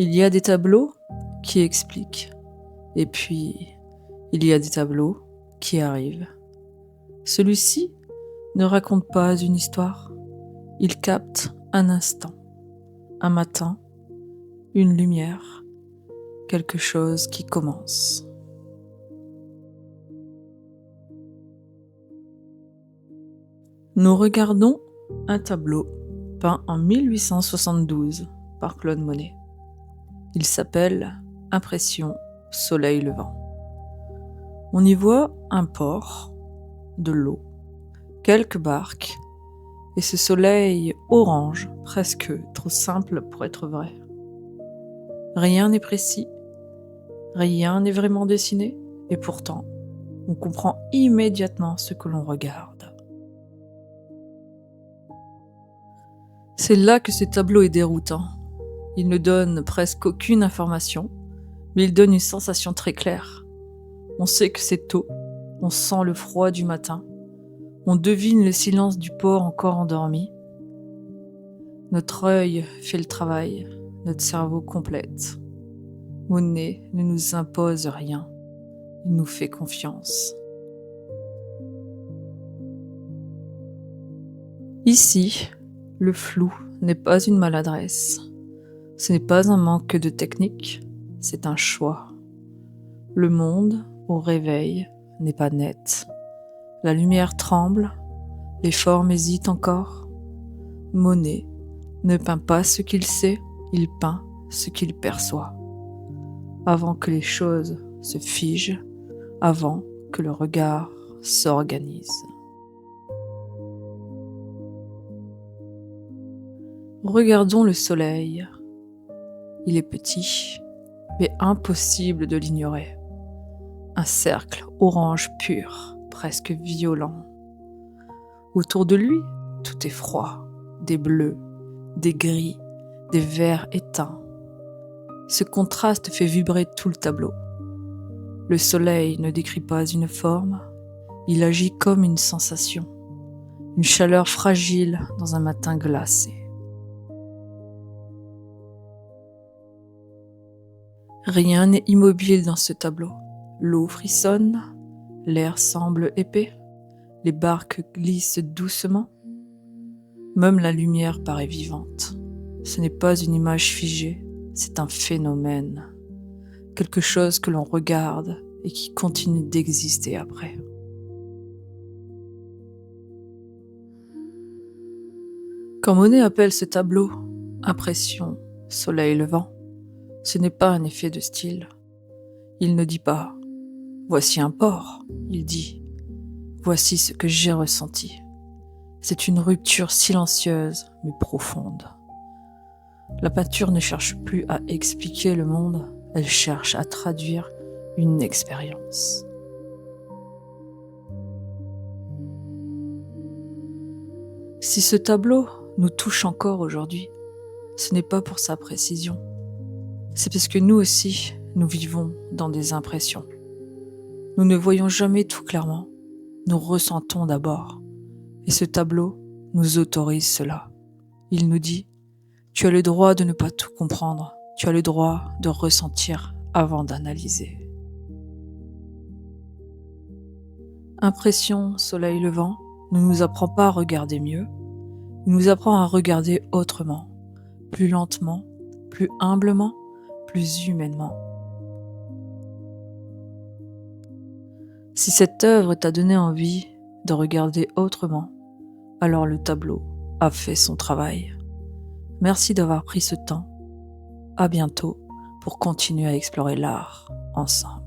Il y a des tableaux qui expliquent, et puis il y a des tableaux qui arrivent. Celui-ci ne raconte pas une histoire, il capte un instant, un matin, une lumière, quelque chose qui commence. Nous regardons un tableau peint en 1872 par Claude Monet. Il s'appelle Impression soleil levant. On y voit un port, de l'eau, quelques barques et ce soleil orange, presque trop simple pour être vrai. Rien n'est précis, rien n'est vraiment dessiné et pourtant, on comprend immédiatement ce que l'on regarde. C'est là que ce tableau est déroutant. Il ne donne presque aucune information, mais il donne une sensation très claire. On sait que c'est tôt, on sent le froid du matin, on devine le silence du port encore endormi. Notre œil fait le travail, notre cerveau complète. Monet ne nous impose rien, il nous fait confiance. Ici, le flou n'est pas une maladresse. Ce n'est pas un manque de technique, c'est un choix. Le monde, au réveil, n'est pas net. La lumière tremble, les formes hésitent encore. Monet ne peint pas ce qu'il sait, il peint ce qu'il perçoit. Avant que les choses se figent, avant que le regard s'organise. Regardons le soleil. Il est petit, mais impossible de l'ignorer. Un cercle orange pur, presque violent. Autour de lui, tout est froid, des bleus, des gris, des verts éteints. Ce contraste fait vibrer tout le tableau. Le soleil ne décrit pas une forme, il agit comme une sensation, une chaleur fragile dans un matin glacé. Rien n'est immobile dans ce tableau. L'eau frissonne, l'air semble épais, les barques glissent doucement. Même la lumière paraît vivante. Ce n'est pas une image figée, c'est un phénomène. Quelque chose que l'on regarde et qui continue d'exister après. Quand Monet appelle ce tableau « Impression soleil levant », ce n'est pas un effet de style. Il ne dit pas « Voici un port », il dit « Voici ce que j'ai ressenti ». C'est une rupture silencieuse mais profonde. La peinture ne cherche plus à expliquer le monde, elle cherche à traduire une expérience. Si ce tableau nous touche encore aujourd'hui, ce n'est pas pour sa précision. C'est parce que nous aussi, nous vivons dans des impressions. Nous ne voyons jamais tout clairement, nous ressentons d'abord. Et ce tableau nous autorise cela. Il nous dit, tu as le droit de ne pas tout comprendre, tu as le droit de ressentir avant d'analyser. Impression soleil levant ne nous apprend pas à regarder mieux, il nous apprend à regarder autrement, plus lentement, plus humblement, plus humainement. Si cette œuvre t'a donné envie de regarder autrement, alors le tableau a fait son travail. Merci d'avoir pris ce temps. À bientôt pour continuer à explorer l'art ensemble.